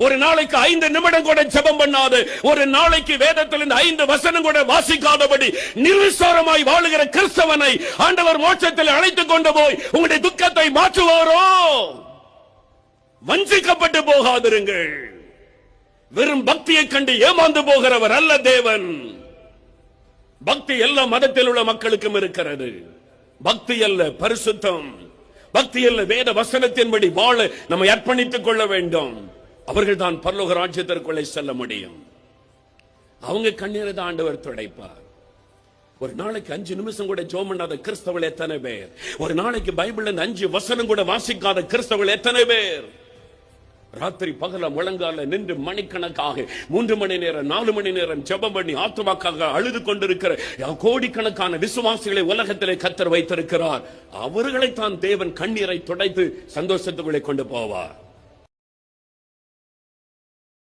ஒரு நாளைக்கு 5 நிமிடம் கூட ஜெபம் பண்ணாது, ஒரு நாளைக்கு வேதத்திலிருந்து 5 வசனம் கூட வாசிக்காதபடி நிர்விசாரமாய் வாழுகிற கிறிஸ்தவனை ஆண்டவர் மோட்சத்தில் அழைத்துக் கொண்டு போய் உங்களுடைய துக்கத்தை மாற்றுவாரோ? வஞ்சிக்கப்பட்டு போகாதிருங்கள். வெறும் பக்தியை கண்டு ஏமாந்து போகிறவர் அல்ல தேவன். பக்தி எல்லா மதத்தில் உள்ள மக்களுக்கும் இருக்கிறது. பக்தி அல்ல பரிசுத்தம், பக்தி அல்ல வேத வசனத்தின்படி வாழ நம்மை அர்ப்பணித்துக் கொள்ள வேண்டும். அவர்கள் தான் பரலோக ராஜ்யத்திற்குள்ளே செல்ல முடியும். அவங்க கண்ணீரை தான் ஆண்டவர் துடைப்பார். ஒரு நாளைக்கு 5 நிமிஷம் கூட ஜெபம் பண்ணாத கிறிஸ்தவர்கள் எத்தனை பேர்? ஒரு நாளைக்கு பைபிள்ல 5 வசனம் கூட வாசிக்காத கிறிஸ்தவர்கள் எத்தனை பேர்? ராத்திரி பகல முழங்கால நின்று மணிக்கணக்காக 3 மணி நேரம் 4 மணி நேரம் ஜெபம் பண்ணி ஆத்துமாக்காக அழுது கொண்டிருக்கிற கோடிக்கணக்கான விசுவாசிகளை உலகத்திலே கர்த்தர் வைத்திருக்கிறார். அவர்களைத்தான் தேவன் கண்ணீரை துடைத்து சந்தோஷத்துக்குள்ளே கொண்டு போவார்.